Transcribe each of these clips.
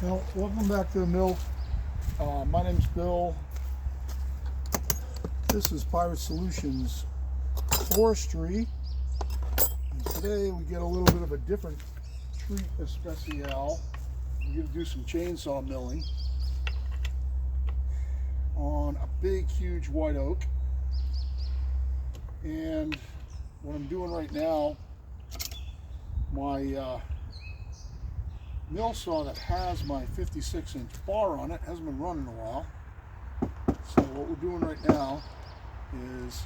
Well, welcome back to the mill. My name's Bill. This is Pirate Solutions Forestry. And today we get a little bit of a different treat especial. We're going to do some chainsaw milling on a big, huge white oak. And what I'm doing right now, my mill saw that has my 56-inch bar on it hasn't been running in a while. So what we're doing right now is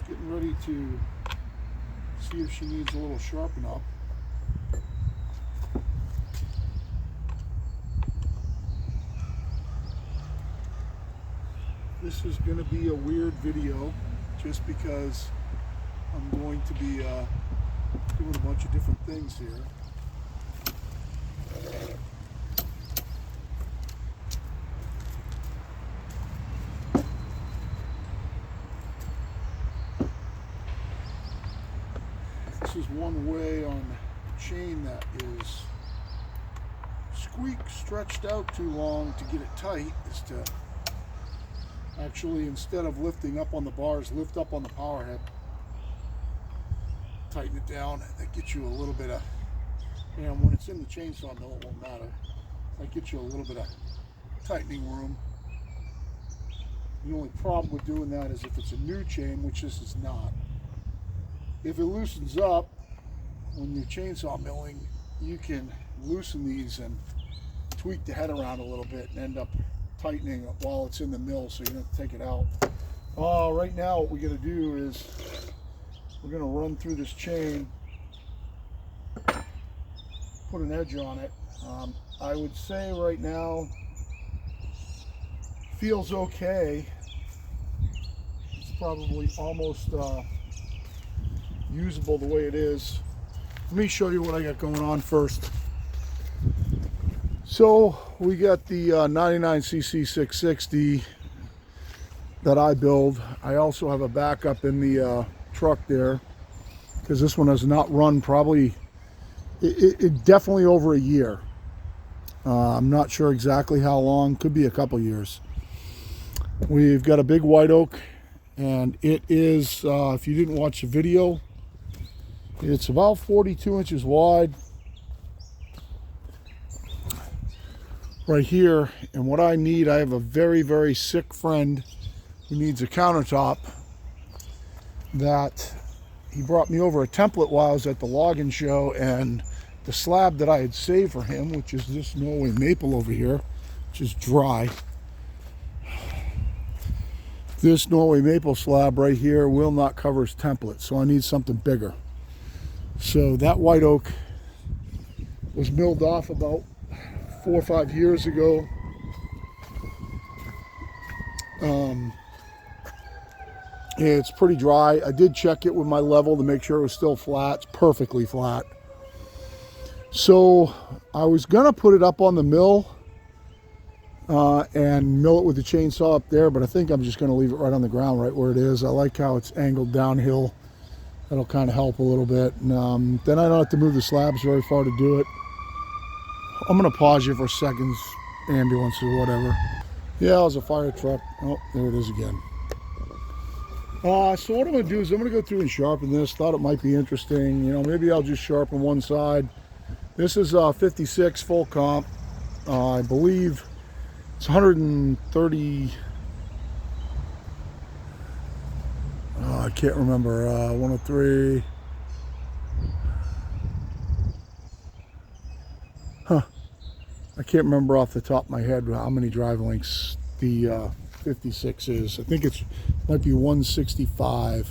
getting ready to see if she needs a little sharpen up. This is going to be a weird video just because I'm going to be doing a bunch of different things here. This is one way on the chain that is stretched out too long to get it tight, is to actually, instead of lifting up on the bars, lift up on the power head, tighten it down. That gets you a little bit of, and when it's in the chainsaw mill it won't matter, that gets you a little bit of tightening room. The only problem with doing that is if it's a new chain, which this is not. If it loosens up when you're chainsaw milling, you can loosen these and tweak the head around a little bit and end up tightening it while it's in the mill, so you don't have to take it out. Right now what we're going to do is we're going to run through this chain, put an edge on it. I would say right now feels okay. It's probably almost usable the way it is. Let me show you what I got going on first. So we got the 99cc 660 that I build. I also have a backup in the truck there because this one has not run probably, it definitely over a year. I'm not sure exactly how long, could be a couple years. We've got a big white oak, and it is, if you didn't watch the video, it's about 42 inches wide right here. And what I need, I have a very, very sick friend who needs a countertop that he brought me over a template while I was at the logging show, and the slab that I had saved for him, which is this Norway maple over here, which is dry. This Norway maple slab right here will not cover his template, so I need something bigger. So that white oak was milled off about 4 or 5 years ago. It's pretty dry. I did check it with my level to make sure it was still flat. It's perfectly flat. So I was gonna put it up on the mill and mill it with the chainsaw up there, but I think I'm just gonna leave it right on the ground, right where it is. I like how it's angled downhill. That'll kind of help a little bit. And then I don't have to move the slabs very far to do it. I'm gonna pause you for seconds, ambulance or whatever. Yeah, it was a fire truck. Oh, there it is again. So what I'm gonna do is I'm gonna go through and sharpen this. Thought it might be interesting. You know, maybe I'll just sharpen one side. This is 56 full comp. I believe it's 130. I can't remember. 103. I can't remember off the top of my head how many drive lengths the 56 is. I think it might be 165.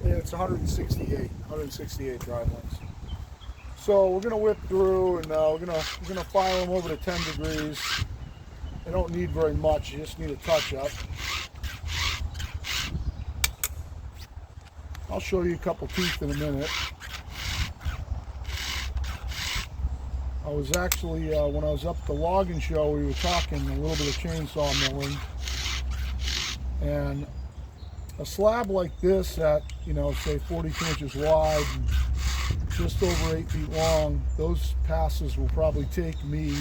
Yeah, it's 168 drive lengths. So we're gonna whip through, and we're gonna file them over to 10 degrees. They don't need very much; you just need a touch up. I'll show you a couple teeth in a minute. I was actually, when I was up at the logging show, we were talking a little bit of chainsaw milling. And a slab like this at you know, say 42 inches wide and just over 8 feet long, those passes will probably take me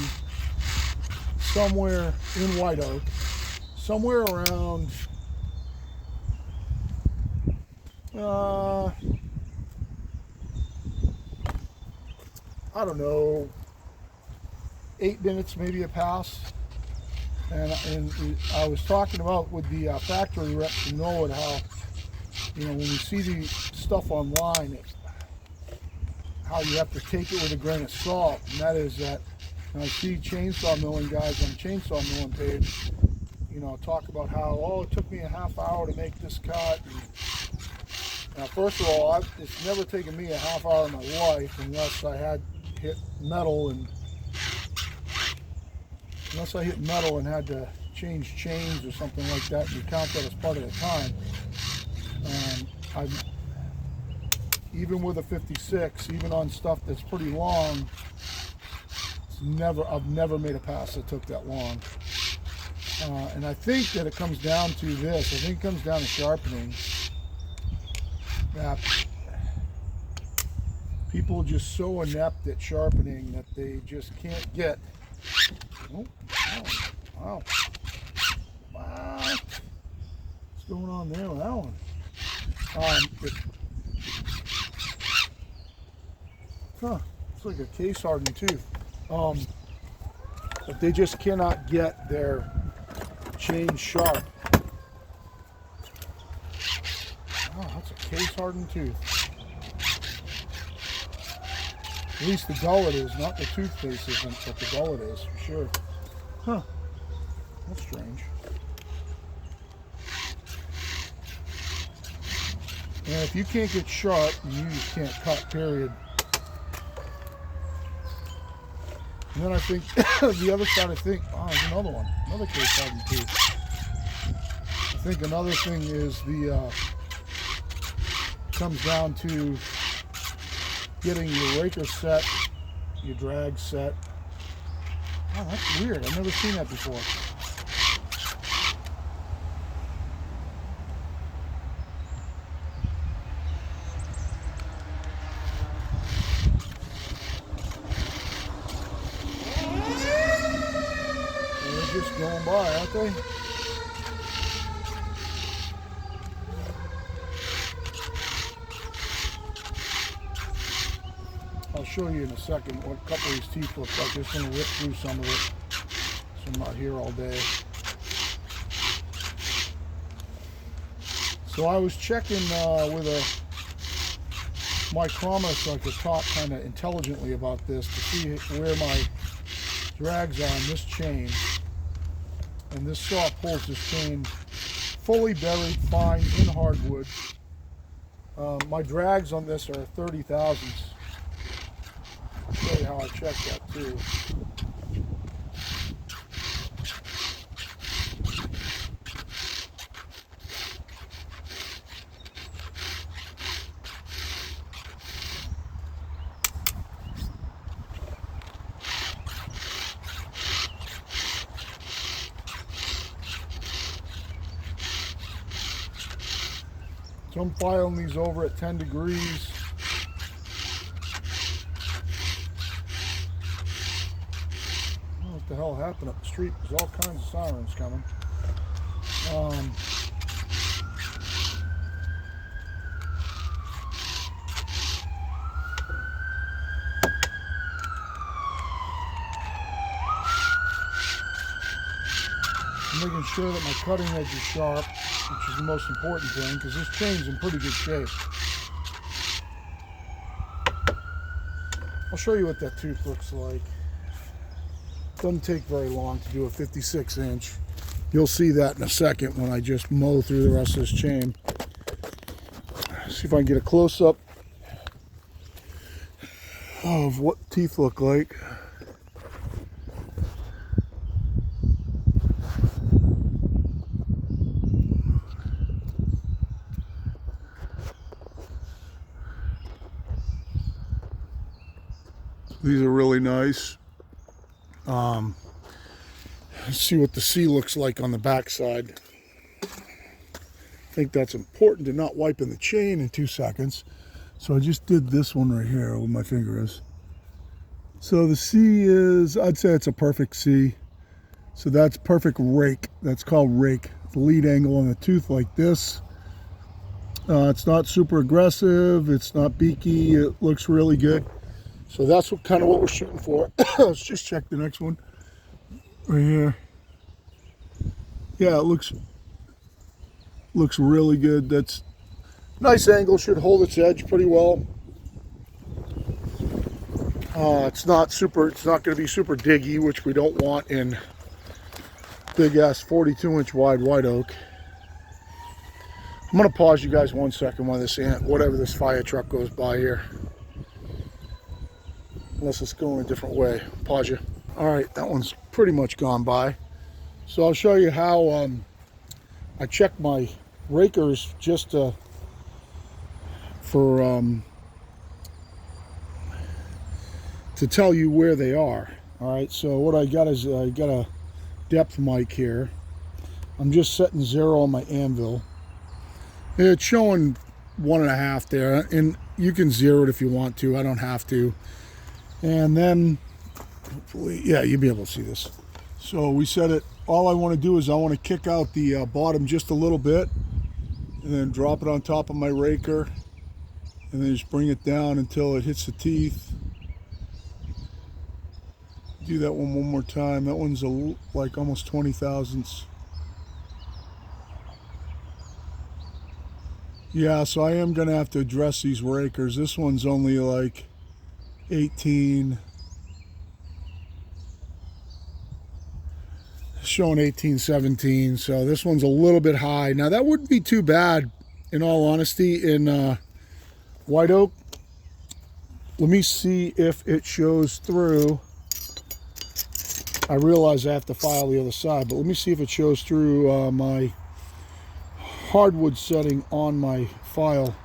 somewhere in White Oak, somewhere around I don't know, 8 minutes maybe a pass. And I was talking about with the factory reps in Norwood how, you know, when you see the stuff online, how you have to take it with a grain of salt. And that is that when I see chainsaw milling guys on the chainsaw milling page, you know, talk about how, oh, it took me a half hour to make this cut. Now, first of all, it's never taken me a half hour of my life unless I had hit metal and had to change chains or something like that, and you count that as part of the time. Even with a 56, even on stuff that's pretty long, I've never made a pass that took that long. And I think that it comes down to this. I think it comes down to sharpening. That people are just so inept at sharpening that they just can't get. Oh, wow. What's going on there with that one? It's like a case hardened tooth. But they just cannot get their chain sharp. Oh, that's a case hardened tooth. At least the gullet is, not the toothpaste isn't, but the gullet is for sure. Huh. That's strange. And if you can't get sharp, you just can't cut, period. And then I think the other side, there's another one, another case hardened tooth. I think another thing is comes down to getting your raker set, your drag set. Oh, that's weird. I've never seen that before. They're just going by, aren't they? I'll show you in a second what a couple of these teeth look like. Just going to rip through some of it, so I'm not here all day. So I was checking with a micrometer so I could talk kind of intelligently about this to see where my drags are on this chain. And this saw pulls this chain fully buried, fine, in hardwood. My drags on this are 30 thousandths. I'll show you how I check that too. So I'm filing these over at 10 degrees. I don't know what the hell happened up the street. There's all kinds of sirens coming. I'm making sure that my cutting edge is sharp, which is the most important thing, because this chain's in pretty good shape. I'll show you what that tooth looks like. Doesn't take very long to do a 56 inch. You'll see that in a second when I just mow through the rest of this chain. See if I can get a close-up of what teeth look like. These are really nice. Let's see what the C looks like on the back side. I think that's important to not wiping the chain in 2 seconds. So I just did this one right here where my finger is. So the C is, I'd say it's a perfect C. So that's perfect rake. That's called rake. The lead angle on the tooth like this. It's not super aggressive. It's not beaky. It looks really good. So that's kind of what we're shooting for. Let's just check the next one right here. Yeah, it looks really good. That's nice angle. Should hold its edge pretty well. It's not going to be super diggy, which we don't want in big ass 42-inch wide white oak. I'm going to pause you guys 1 second while whatever this fire truck goes by here. Unless it's going a different way. Pause you. All right, that one's pretty much gone by. So I'll show you how I check my rakers just to tell you where they are. All right, so what I got is I got a depth mic here. I'm just setting 0 on my anvil. It's showing 1.5 there, and you can 0 it if you want to. I don't have to. And then hopefully, yeah, you'll be able to see this. So we set it. All I want to do is I want to kick out the bottom just a little bit, and then drop it on top of my raker, and then just bring it down until it hits the teeth. Do that one more time. That one's like almost 20 thousandths. Yeah, so I am gonna have to address these rakers. This one's only like 18, showing 18, 17. So this one's a little bit high. Now that wouldn't be too bad, in all honesty, in white oak. Let me see if it shows through. I realize I have to file the other side, but let me see if it shows through my hardwood setting on my file.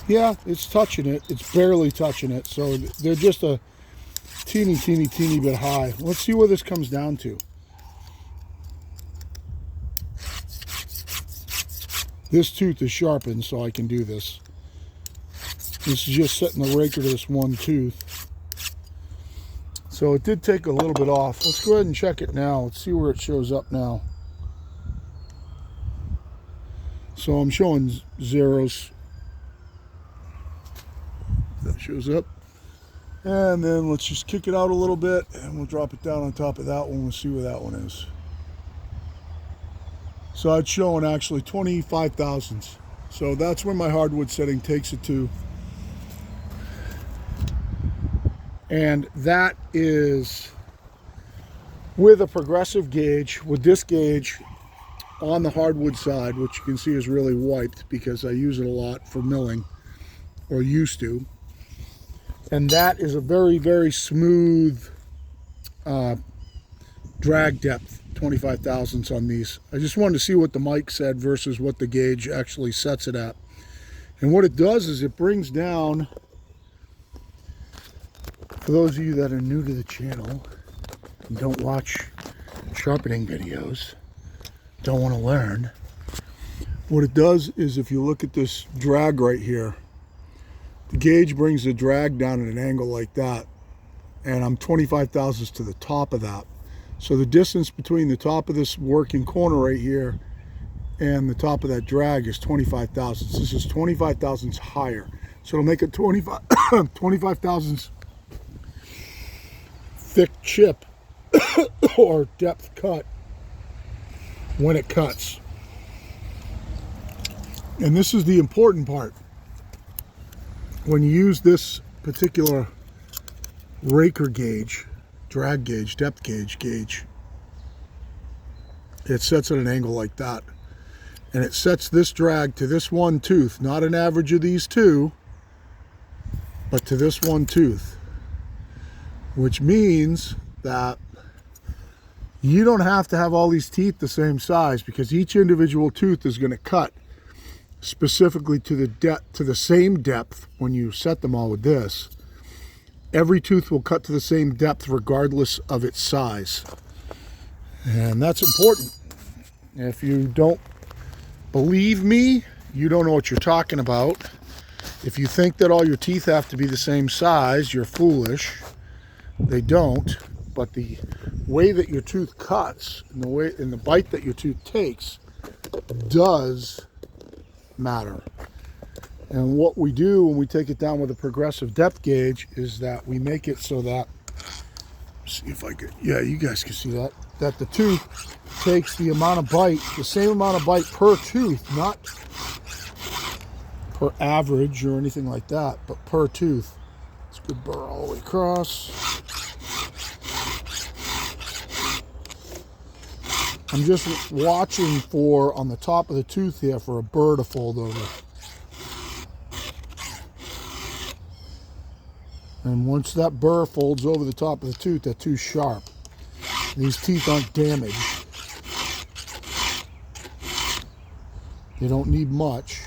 Yeah, it's touching it. It's barely touching it. So they're just a teeny bit high. Let's see where this comes down to. This tooth is sharpened, so I can do this. This is just setting the raker to this one tooth. So it did take a little bit off. Let's go ahead and check it now. Let's see where it shows up now. So I'm showing 0s. That shows up. And then let's just kick it out a little bit, and we'll drop it down on top of that one. We'll see where that one is. So it's showing actually 25 thousandths. So that's where my hardwood setting takes it to. And that is with a progressive gauge, with this gauge on the hardwood side, which you can see is really wiped because I use it a lot for milling, or used to. And that is a very smooth drag depth, 25 thousandths on these. I just wanted to see what the mic said versus what the gauge actually sets it at. And what it does is it brings down, for those of you that are new to the channel and don't watch sharpening videos, don't want to learn, what it does is, if you look at this drag right here, the gauge brings the drag down at an angle like that, and I'm 25 thousandths to the top of that. So the distance between the top of this working corner right here and the top of that drag is 25 thousandths. This is 25 thousandths higher. So it'll make a 25 thousandths thick chip or depth cut when it cuts. And this is the important part. When you use this particular raker gauge, drag gauge, depth gauge, it sets at an angle like that. And it sets this drag to this one tooth, not an average of these two, but to this one tooth. Which means that you don't have to have all these teeth the same size, because each individual tooth is going to cut specifically to the same depth. When you set them all with this, every tooth will cut to the same depth regardless of its size. And that's important. If you don't Believe me, you don't know what you're talking about. If you think that all your teeth have to be the same size, you're foolish. They don't, but the way that your tooth cuts and the bite that your tooth takes does matter. And what we do when we take it down with a progressive depth gauge is that we make it so that, see if I could, yeah, you guys can see that, that the tooth takes the amount of bite, the same amount of bite per tooth, not per average or anything like that, but per tooth. It's a good burr all the way across. I'm just watching for, on the top of the tooth here, for a burr to fold over. And once that burr folds over the top of the tooth, that tooth's sharp. These teeth aren't damaged. They don't need much.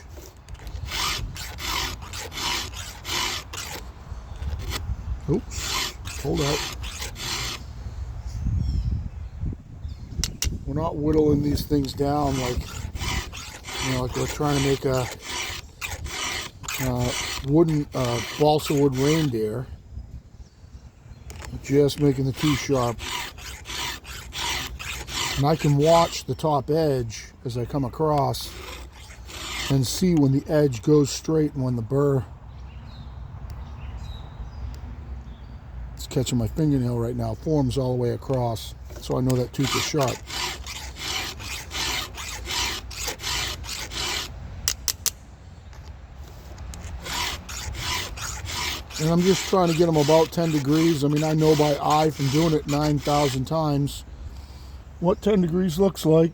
Oops, hold out. We're not whittling these things down like, like we're trying to make a wooden balsa wood reindeer. Just making the tooth sharp. And I can watch the top edge as I come across and see when the edge goes straight and when the burr, it's catching my fingernail right now, forms all the way across. So I know that tooth is sharp. And I'm just trying to get them about 10 degrees. I mean, I know by eye from doing it 9,000 times what 10 degrees looks like.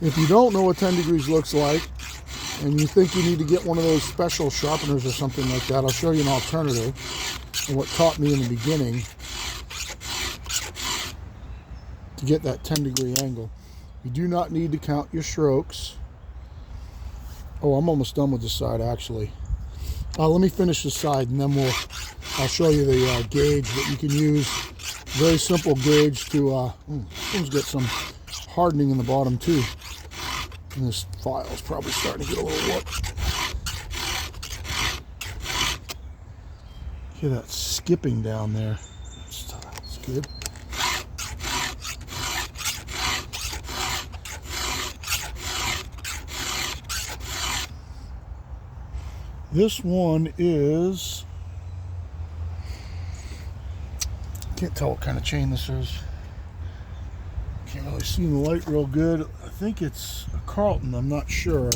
If you don't know what 10 degrees looks like, and you think you need to get one of those special sharpeners or something like that, I'll show you an alternative. And what taught me in the beginning to get that 10-degree angle. You do not need to count your strokes. Oh, I'm almost done with this side, actually. Let me finish this side, and then I'll show you the gauge that you can use. Very simple gauge to, let's get some hardening in the bottom too. And this file is probably starting to get a little warped. Hear that skipping down there. That's good. This one is, can't tell what kind of chain this is. Can't really see in the light real good. I think it's a Carlton, I'm not sure.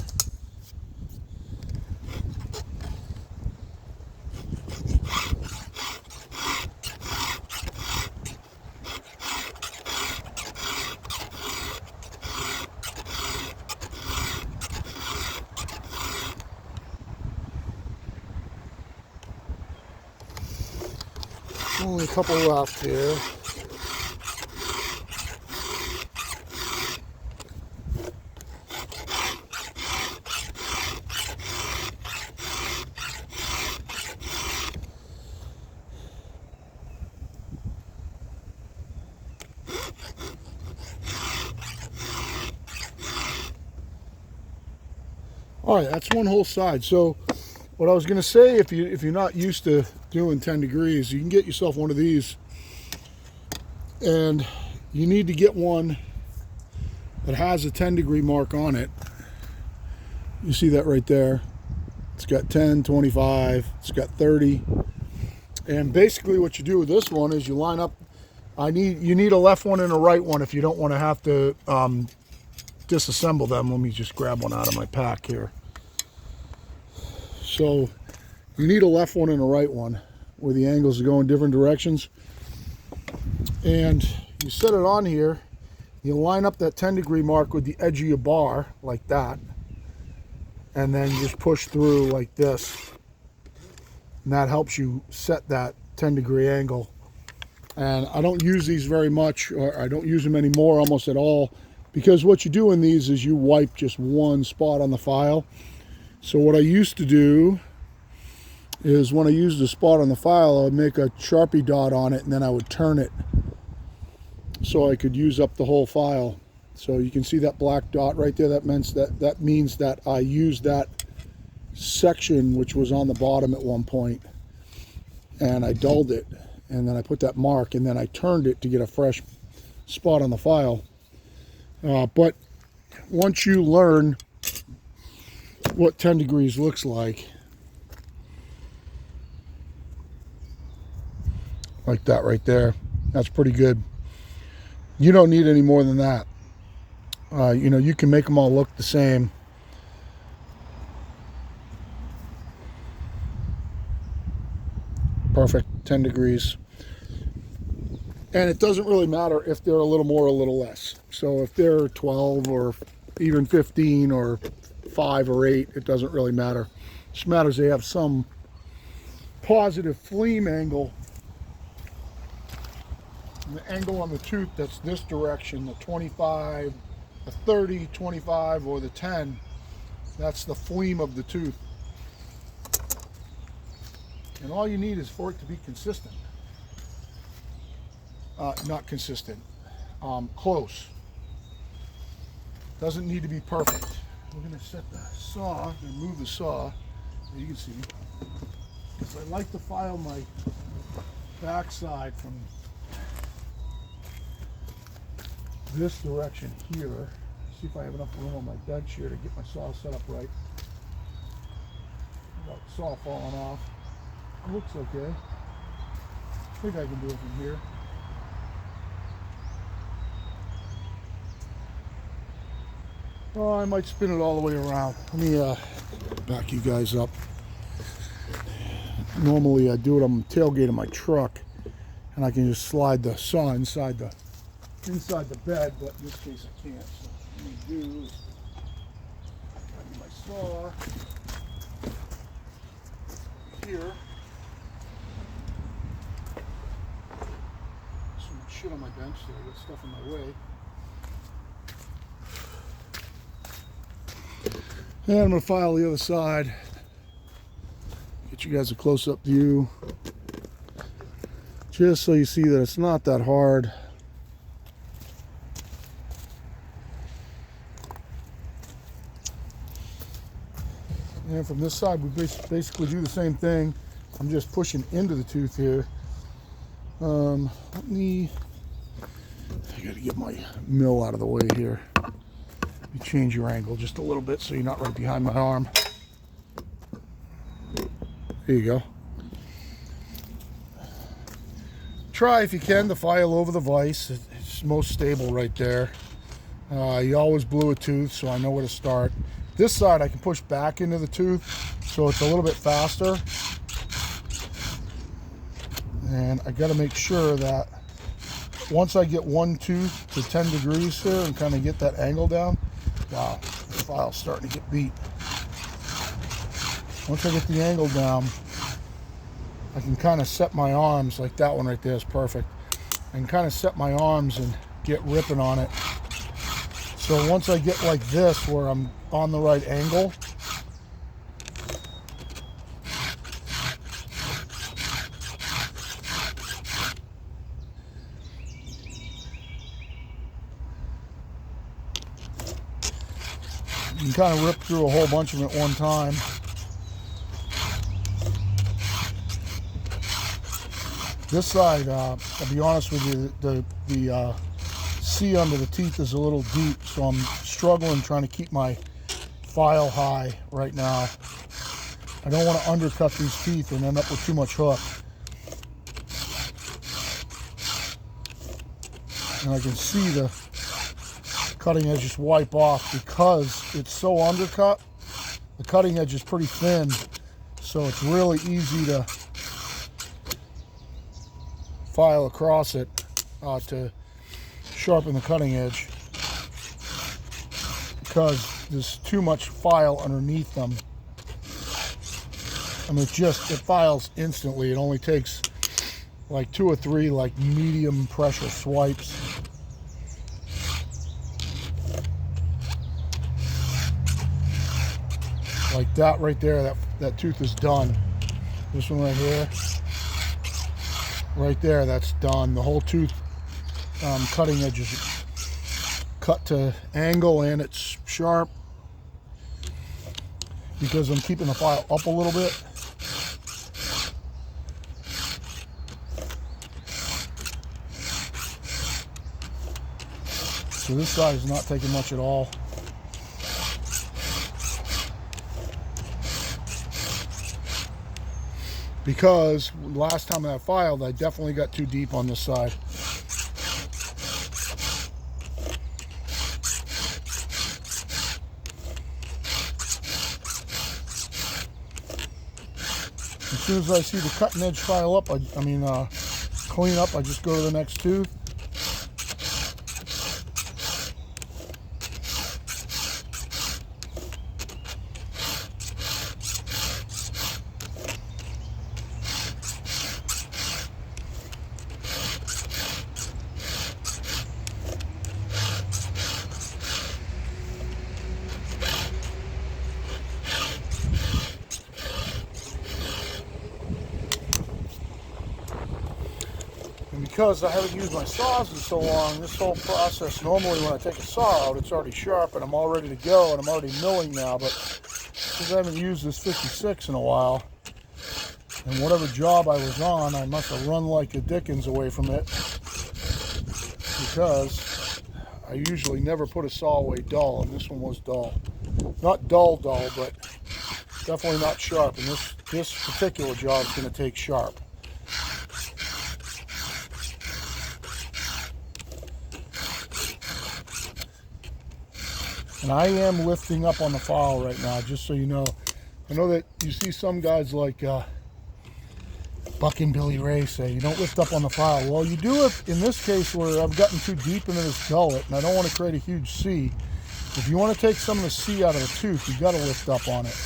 Only a couple left here. All right, that's one whole side. So what I was going to say, if you're not used to doing 10 degrees, you can get yourself one of these, and you need to get one that has a 10-degree mark on it. You see that right there. It's got 10, 25, it's got 30. And basically what you do with this one is you line up, you need a left one and a right one if you don't want to have to disassemble them. Let me just grab one out of my pack here. So you need a left one and a right one where the angles go in different directions. And you set it on here, you line up that 10-degree mark with the edge of your bar like that, and then you just push through like this. And that helps you set that 10-degree angle. And I don't use these very much, or I don't use them anymore almost at all, because what you do in these is you wipe just one spot on the file. So what I used to do is when I used a spot on the file, I would make a Sharpie dot on it, and then I would turn it so I could use up the whole file. So you can see that black dot right there. That means that I used that section which was on the bottom at one point, and I dulled it, and then I put that mark, and then I turned it to get a fresh spot on the file. But once you learn what 10 degrees looks like that right there, that's pretty good. You don't need any more than that. You know, you can make them all look the same. Perfect, 10 degrees. And it doesn't really matter if they're a little more or a little less. So if they're 12 or even 15 or 5 or 8, it doesn't really matter. It just matters they have some positive flame angle. And the angle on the tooth that's this direction, the 25, the 30, 25, or the 10, that's the flame of the tooth. And all you need is for it to be consistent. Not consistent, close. Doesn't need to be perfect. We're going to set the saw, and move the saw, you can see, because I like to file my backside from this direction here. See if I have enough room on my bench here to get my saw set up right. Got the saw falling off. It looks okay. I think I can do it from here. Oh, I might spin it all the way around. Let me back you guys up. Normally I do it on the tailgate of my truck, and I can just slide the saw inside the bed, but in this case I can't. So what I'm going to do is grab my saw here. So much shit on my bench, so I got stuff in my way. And I'm going to file the other side. Get you guys a close-up view. Just so you see that it's not that hard. And from this side, we basically do the same thing. I'm just pushing into the tooth here. I got to get my mill out of the way here. You change your angle just a little bit so you're not right behind my arm. There you go. Try if you can to file over the vise. It's most stable right there. You always blew a tooth, so I know where to start. This side I can push back into the tooth, so it's a little bit faster. And I got to make sure that once I get one tooth to 10 degrees here and kind of get that angle down, wow, the file's starting to get beat. Once I get the angle down, I can kind of set my arms, like that one right there is perfect. I can kind of set my arms and get ripping on it. So once I get like this, where I'm on the right angle, you can kind of rip through a whole bunch of them at one time. This side, I'll be honest with you, the C under the teeth is a little deep, so I'm struggling trying to keep my file high right now. I don't want to undercut these teeth and end up with too much hook. And I can see the cutting edge just wipe off because it's so undercut. The cutting edge is pretty thin, so it's really easy to file across it to sharpen the cutting edge because there's too much file underneath them. I mean, it files instantly. It only takes like 2 or 3 like medium pressure swipes. Like that right there, that tooth is done. This one right here, right there, that's done. The whole tooth cutting cut to angle and it's sharp because I'm keeping the file up a little bit. So this side is not taking much at all. Because last time I filed, I definitely got too deep on this side. As soon as I see the cutting edge file up, clean up, I just go to the next tooth. Because I haven't used my saws in so long, this whole process, normally when I take a saw out, it's already sharp and I'm all ready to go and I'm already milling now, but because I haven't used this 56 in a while, and whatever job I was on, I must have run like the dickens away from it, because I usually never put a saw away dull, and this one was dull. Not dull, but definitely not sharp, and this particular job is going to take sharp. And I am lifting up on the file right now, just so you know. I know that you see some guys like Buck and Billy Ray say, you don't lift up on the file. Well, you do it in this case where I've gotten too deep into this gullet, and I don't want to create a huge C. If you want to take some of the C out of the tooth, you've got to lift up on it.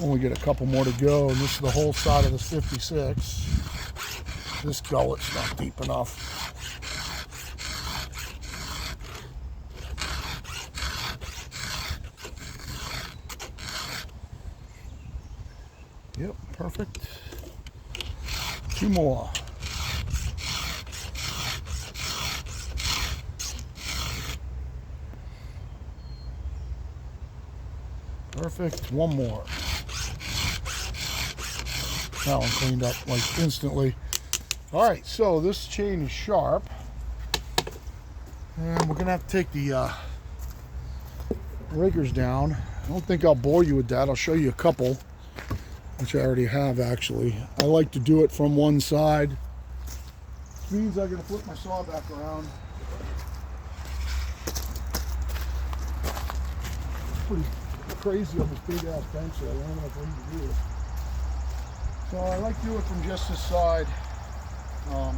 Only get a couple more to go, and this is the whole side of this 56. This gullet's not deep enough. Yep, perfect. Two more. Perfect. One more. That one cleaned up like instantly. All right, so this chain is sharp, and we're gonna have to take the breakers down. I don't think I'll bore you with that. I'll show you a couple, which I already have actually. I like to do it from one side. Which means I'm gonna flip my saw back around. Pretty crazy on this big ass bench here. I don't know if I need to do it. So I like to do it from just this side. I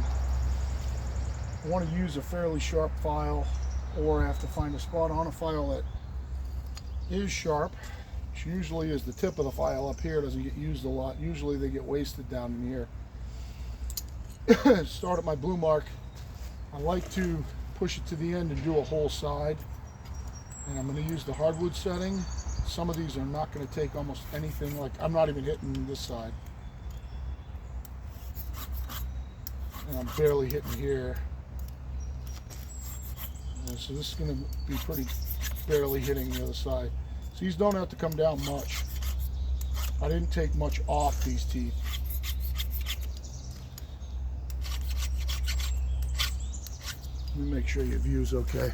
want to use a fairly sharp file, or I have to find a spot on a file that is sharp, which usually is the tip of the file up here. Doesn't get used a lot. Usually they get wasted down in here. Start at my blue mark. I like to push it to the end and do a whole side, and I'm going to use the hardwood setting. Some of these are not going to take almost anything. Like I'm not even hitting this side. And I'm barely hitting here. So this is going to be pretty barely hitting the other side. So these don't have to come down much. I didn't take much off these teeth. Let me make sure your view is okay.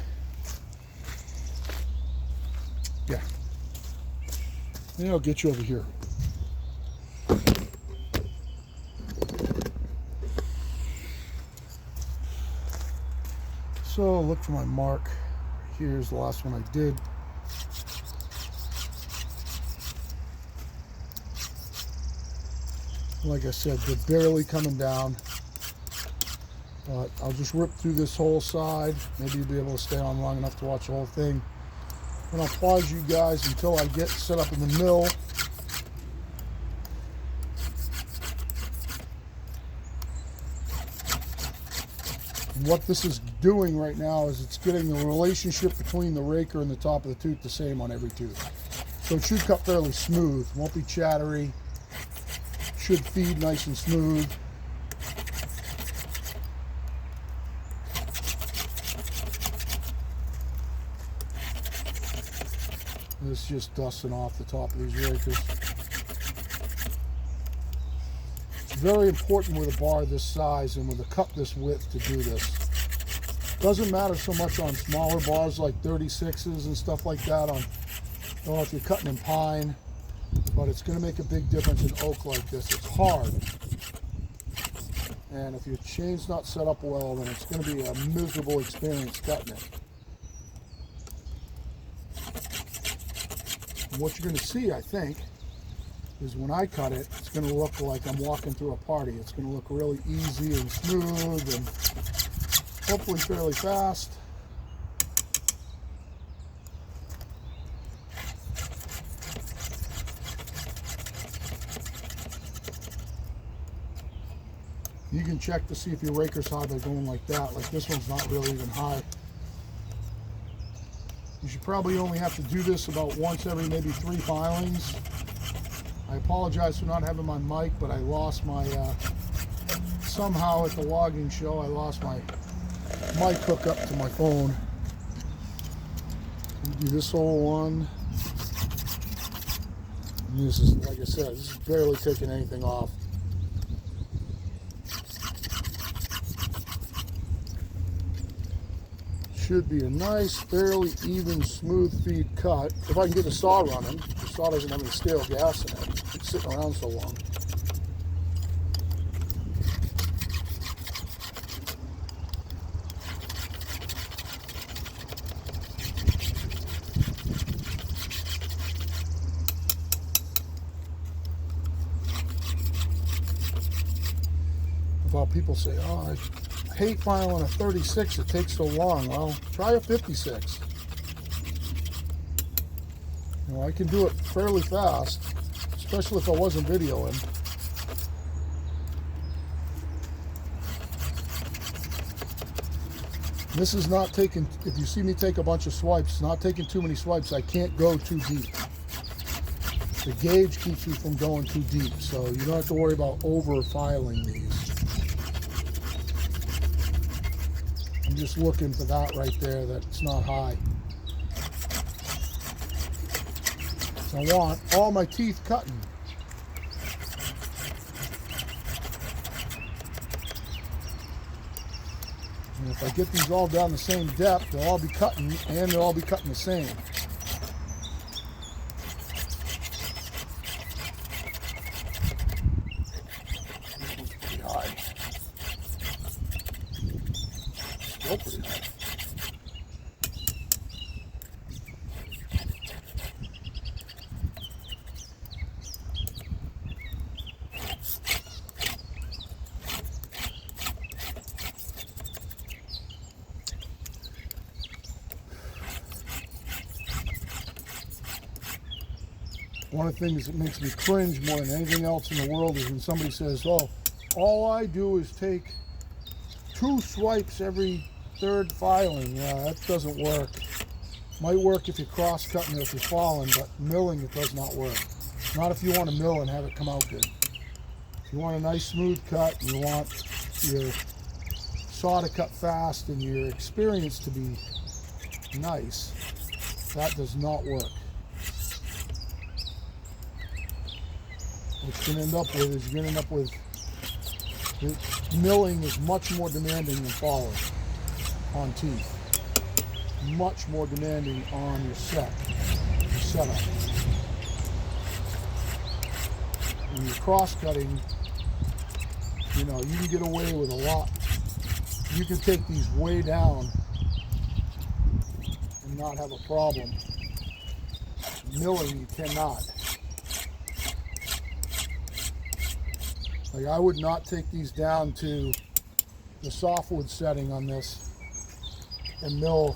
Yeah. Then I'll get you over here. So look for my mark. Here's the last one I did. Like I said, they're barely coming down. But I'll just rip through this whole side. Maybe you'll be able to stay on long enough to watch the whole thing. And I'll pause you guys until I get set up in the mill. What this is doing right now is it's getting the relationship between the raker and the top of the tooth the same on every tooth. So it should cut fairly smooth, won't be chattery, should feed nice and smooth. This is just dusting off the top of these rakers. It's very important with a bar this size and with a cut this width to do this. Doesn't matter so much on smaller bars like 36s and stuff like that. I don't know if you're cutting in pine, but it's going to make a big difference in oak like this. It's hard. And if your chain's not set up well, then it's going to be a miserable experience cutting it. And what you're going to see, I think, is when I cut it, it's going to look like I'm walking through a party. It's going to look really easy and smooth and hopefully fairly fast. You can check to see if your raker's high by going like that. Like this one's not really even high. You should probably only have to do this about once every maybe 3 filings. I apologize for not having my mic, but I lost my, somehow at the logging show, I lost my mic hookup to my phone. Do this whole one. And this is, like I said, this is barely taking anything off. Should be a nice, fairly even, smooth feed cut. If I can get the saw running, the saw doesn't have any stale gas in it. It's sitting around so long. About people say, oh, I hate filing a 36, it takes so long. Well, try a 56. You know, I can do it fairly fast, especially if I wasn't videoing. This is not taking, if you see me take a bunch of swipes, it's not taking too many swipes. I can't go too deep. The gauge keeps you from going too deep, so you don't have to worry about over filing these. I'm just looking for that right there, that it's not high. So I want all my teeth cutting. And if I get these all down the same depth, they'll all be cutting, and they'll all be cutting the same. This one's pretty high. Still pretty high. One of the things that makes me cringe more than anything else in the world is when somebody says, oh, all I do is take 2 swipes every 3rd filing. Yeah, that doesn't work. Might work if you're cross-cutting or if you're falling, but milling it does not work. Not if you want to mill and have it come out good. If you want a nice smooth cut, and you want your saw to cut fast and your experience to be nice, that does not work. What you're going to end up with is you're going to end up with milling is much more demanding than falling on teeth. Much more demanding on your setup. When you're cross-cutting, you know, you can get away with a lot. You can take these way down and not have a problem. Milling, you cannot. Like, I would not take these down to the softwood setting on this and mill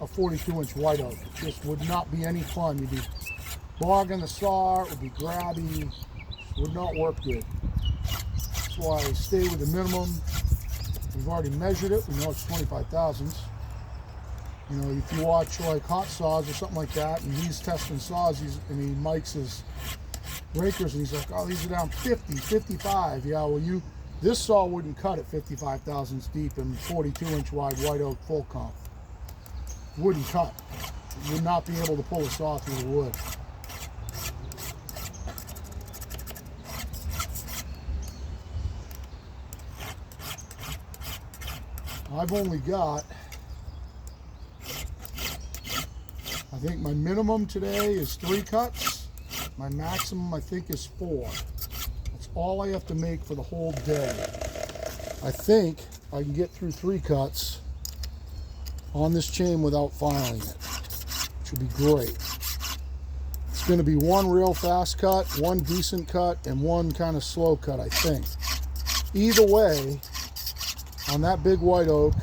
a 42-inch white oak. It just would not be any fun. You'd be bogging the saw, it would be grabby, it would not work good. That's why I stay with the minimum. We've already measured it, we know it's 25 thousandths. You know, if you watch like Hot Saws or something like that, and he's testing saws, and he mics his breakers, and he's like, oh, these are down 50, 55. Yeah, well, this saw wouldn't cut at 55 thousandths deep and 42-inch wide white oak full comp. Wouldn't cut. You would not be able to pull a saw through the wood. I've only got, I think my minimum today is 3 cuts. My maximum, I think, is 4. That's all I have to make for the whole day. I think I can get through 3 cuts on this chain without filing it, which would be great. It's going to be 1 real fast cut, 1 decent cut, and 1 kind of slow cut, I think. Either way, on that big white oak,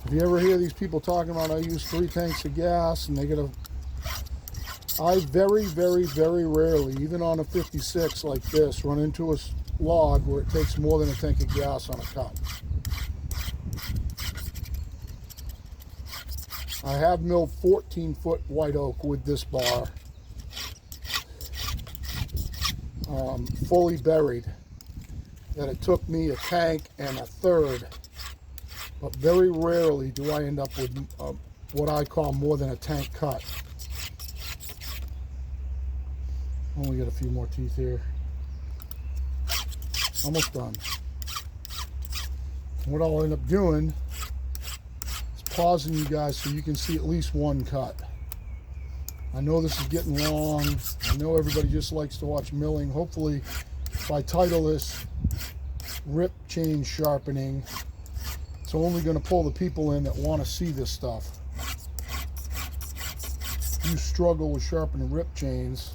if you ever hear these people talking about I use 3 tanks of gas and they get I very, very, very rarely, even on a 56 like this, run into a log where it takes more than a tank of gas on a cut. I have milled 14-foot white oak with this bar, fully buried, that it took me a tank and a third, but very rarely do I end up with what I call more than a tank cut. Only got a few more teeth here. Almost done. What I'll end up doing is pausing you guys so you can see at least 1 cut. I know this is getting long. I know everybody just likes to watch milling. Hopefully, if I title this Rip Chain Sharpening, it's only going to pull the people in that want to see this stuff. If you struggle with sharpening rip chains,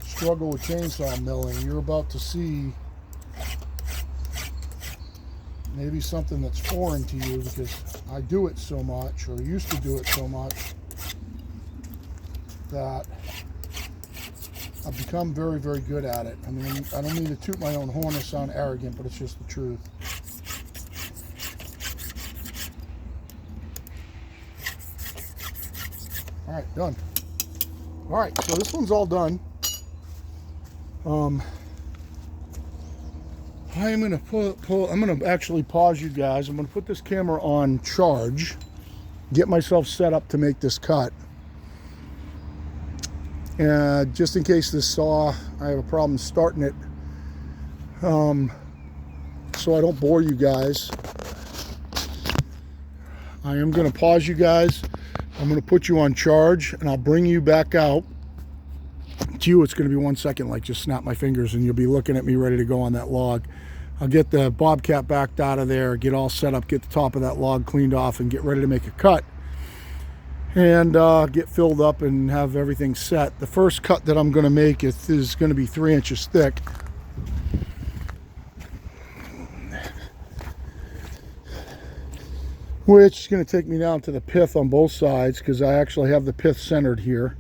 struggle with chainsaw milling, you're about to see maybe something that's foreign to you, because I do it so much, or used to do it so much, that I've become very, very good at it. I mean, I don't mean to toot my own horn or sound arrogant, but it's just the truth. All right, done. All right, so this one's all done. I'm gonna I'm gonna actually pause you guys. I'm gonna put this camera on charge, get myself set up to make this cut. And just in case this saw, I have a problem starting it, so I don't bore you guys, I am gonna pause you guys. I'm gonna put you on charge, and I'll bring you back out. To you, it's gonna be 1 second, like just snap my fingers, and you'll be looking at me ready to go on that log. I'll get the bobcat backed out of there, get all set up, get the top of that log cleaned off, and get ready to make a cut. And get filled up and have everything set. The first cut that I'm going to make is going to be 3 inches thick. Which is going to take me down to the pith on both sides, because I actually have the pith centered here.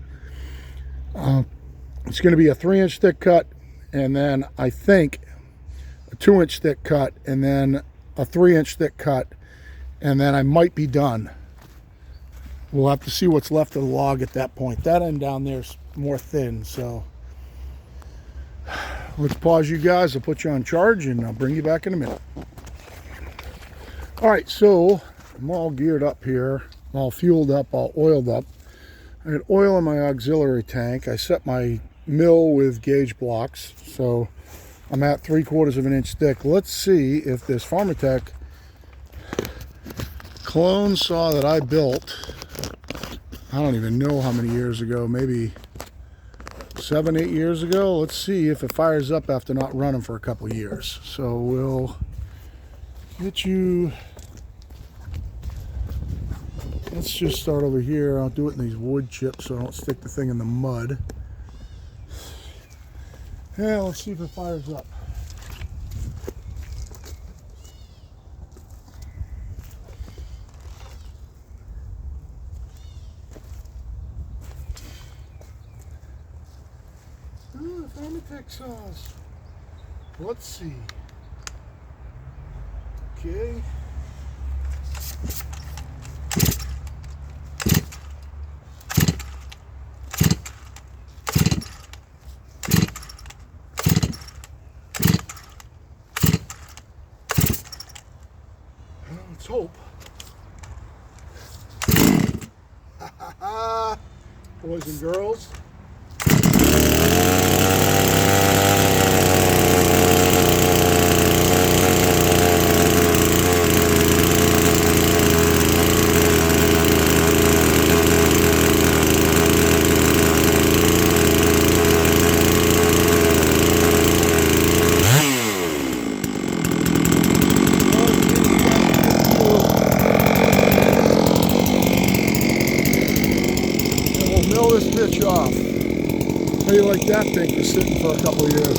It's going to be a 3-inch thick cut, and then I think a 2-inch thick cut, and then a 3-inch thick cut, and then I might be done. We'll have to see what's left of the log at that point. That end down there is more thin, so let's pause you guys. I'll put you on charge, and I'll bring you back in a minute. All right, so I'm all geared up here, all fueled up, all oiled up. I got oil in my auxiliary tank. I set my mill with gauge blocks, so I'm at 3/4 of an inch thick. Let's see if this Pharmatech clone saw that I built, I don't even know how many years ago, maybe 7, 8 years ago. Let's see if it fires up after not running for a couple years. So we'll get you, let's just start over here. I'll do it in these wood chips so I don't stick the thing in the mud. Yeah, let's see if it fires up. Pharmatech saws. Let's see. Okay. Let's hope. Boys and girls. Mill this bitch off. How you like that thing for sitting for a couple of years?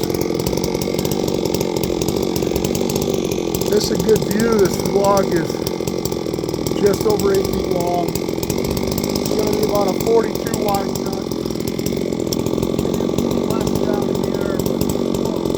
This is a good view. This vlog is just over 8 feet long. It's going to be about a 42 wide nut. Maybe a little less down here, but close.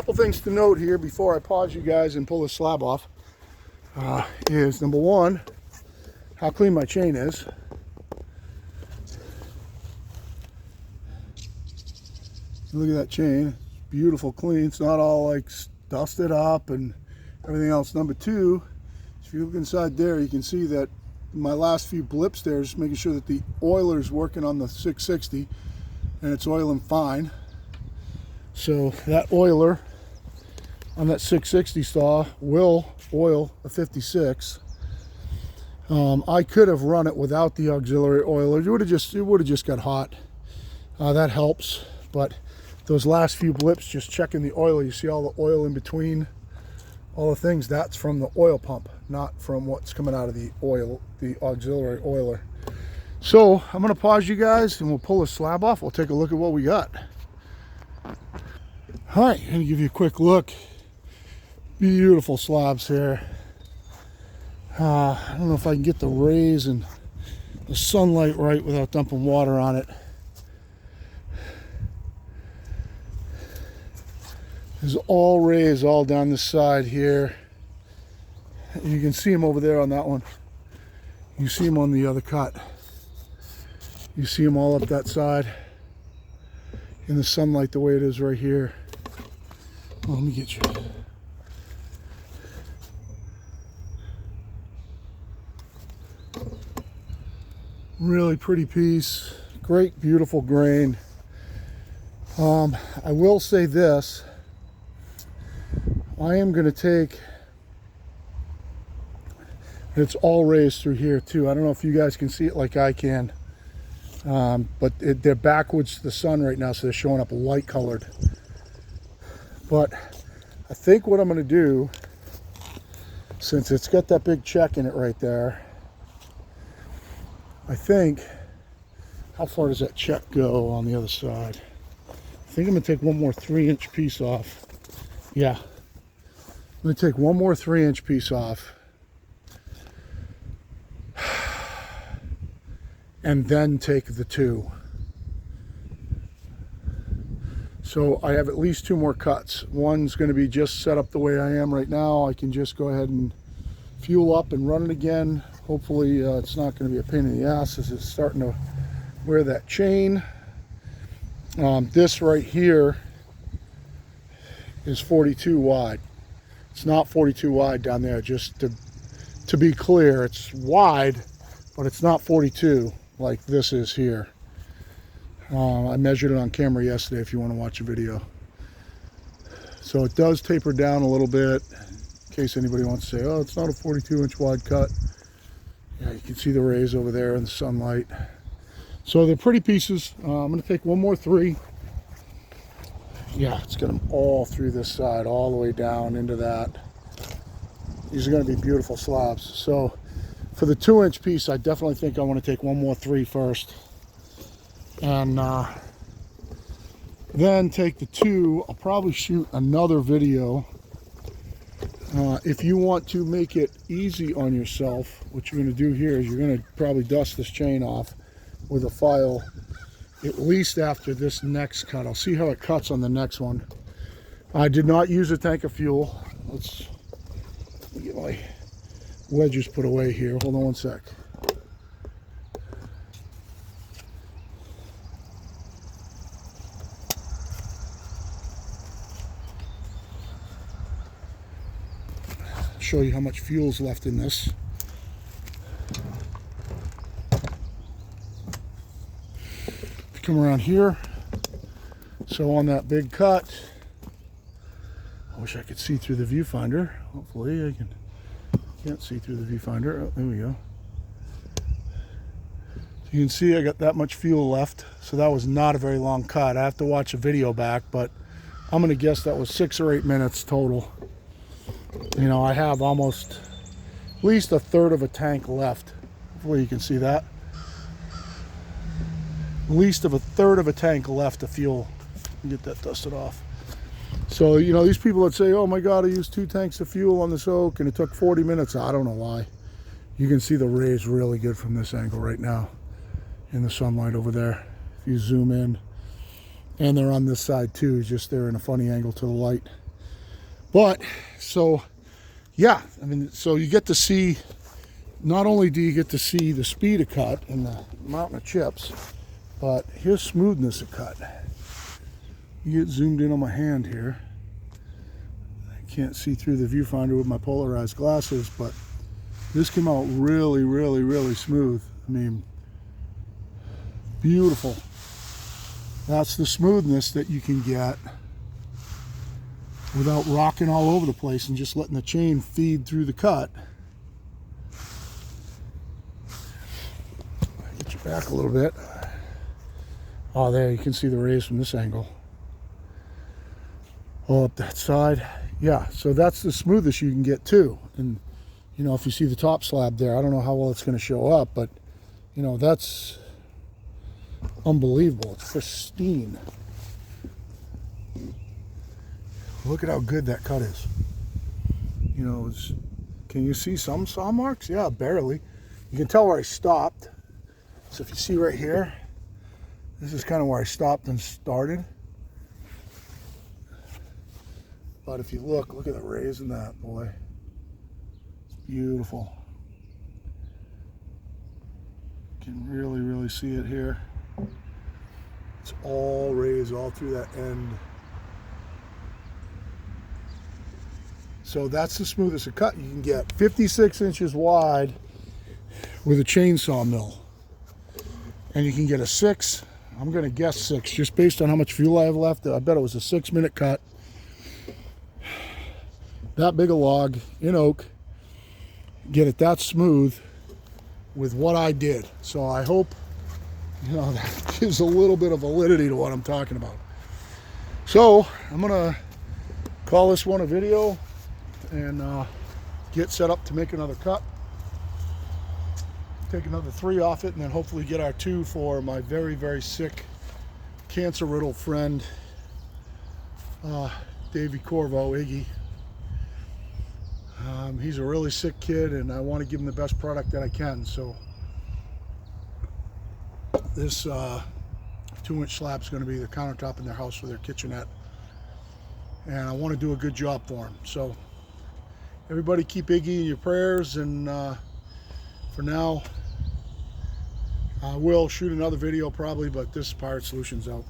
couple things to note here before I pause you guys and pull the slab off is number one, how clean my chain is. Look at that chain, beautiful, clean. It's not all like dusted up and everything else. Number two, if you look inside there, you can see that my last few blips there, just making sure that the oiler is working on the 660 and it's oiling fine. So that oiler on that 660 saw will oil a 56. I could have run it without the auxiliary oiler. It would have just got hot. That helps, but those last few blips, just checking the oiler, you see all the oil in between, all the things, that's from the oil pump, not from what's coming out of the oil, the auxiliary oiler. So I'm going to pause you guys and we'll pull the slab off. We'll take a look at what we got. All right, I'm going to give you a quick look. Beautiful slabs here. I don't know if I can get the rays and the sunlight right without dumping water on it. There's all rays all down this side here. You can see them over there on that one. You see them on the other cut. You see them all up that side in the sunlight the way it is right here. Oh, let me get you. Really pretty piece. Great, beautiful grain. I will say this. I am going to take, it's all raised through here too. I don't know if you guys can see it like I can, but they're backwards to the sun right now, so they're showing up light colored. But I think what I'm going to do, since it's got that big check in it right there, I think, how far does that check go on the other side? I think I'm going to take one more 3-inch piece off. Yeah. I'm going to take one more 3-inch piece off and then take the 2. So I have at least 2 more cuts. One's going to be just set up the way I am right now. I can just go ahead and fuel up and run it again. Hopefully it's not going to be a pain in the ass as it's starting to wear that chain. This right here is 42 wide. It's not 42 wide down there, just to be clear. It's wide, but it's not 42 like this is here. I measured it on camera yesterday if you want to watch a video. So it does taper down a little bit, in case anybody wants to say, oh, it's not a 42-inch wide cut. Yeah, you can see the rays over there in the sunlight. So they're pretty pieces. I'm going to take one more 3. Yeah, it's got them all through this side, all the way down into that. These are going to be beautiful slabs. So for the 2-inch piece, I definitely think I want to take one more 3 first. And then take the 2. I'll probably shoot another video. If you want to make it easy on yourself, what you're going to do here is you're going to probably dust this chain off with a file at least after this next cut. I'll see how it cuts on the next one. I did not use a tank of fuel. Let me get my wedges put away here. Hold on one sec. Show you how much fuel's left in this. Come around here. So on that big cut, I wish I could see through the viewfinder. Hopefully I can't see through the viewfinder. Oh, there we go. So you can see I got that much fuel left. So that was not a very long cut. I have to watch a video back, but I'm going to guess that was 6 or 8 minutes total. You know, I have almost at least 1/3 of a tank left. Hopefully you can see that. At least of 1/3 of a tank left of fuel. Get that dusted off. So, you know, these people that say, oh my God, I used 2 tanks of fuel on this oak and it took 40 minutes. I don't know why. You can see the rays really good from this angle right now in the sunlight over there. If you zoom in, and they're on this side too, just they're in a funny angle to the light. But so yeah, I mean, so you get to see, not only do you get to see the speed of cut and the mountain of chips, but here's smoothness of cut. You get zoomed in on my hand here. I can't see through the viewfinder with my polarized glasses, but this came out really, really, really smooth. I mean, beautiful. That's the smoothness that you can get without rocking all over the place and just letting the chain feed through the cut. Get you back a little bit. Oh, there, you can see the rays from this angle. Oh, up that side. Yeah, so that's the smoothest you can get too. And, you know, if you see the top slab there, I don't know how well it's going to show up, but, you know, that's unbelievable. It's pristine. Look at how good that cut is. You know, can you see some saw marks? Yeah, barely. You can tell where I stopped. So if you see right here, this is kind of where I stopped and started. But if you look at the rays in that, boy. It's beautiful. You can really, really see it here. It's all rays all through that end. So that's the smoothest of cut you can get. 56 inches wide with a chainsaw mill. And you can get a 6, I'm going to guess 6, just based on how much fuel I have left. I bet it was a 6-minute cut. That big a log in oak. Get it that smooth with what I did. So I hope, you know, that gives a little bit of validity to what I'm talking about. So I'm going to call this one a video and get set up to make another cut. Take another 3 off it, and then hopefully get our 2 for my very, very sick, cancer-riddled friend, Davey Corvo, Iggy. He's a really sick kid, and I want to give him the best product that I can. So this 2-inch slab is going to be the countertop in their house for their kitchenette, and I want to do a good job for him. So everybody keep Iggy in your prayers, and for now, I will shoot another video probably, but this Pirate Solutions out.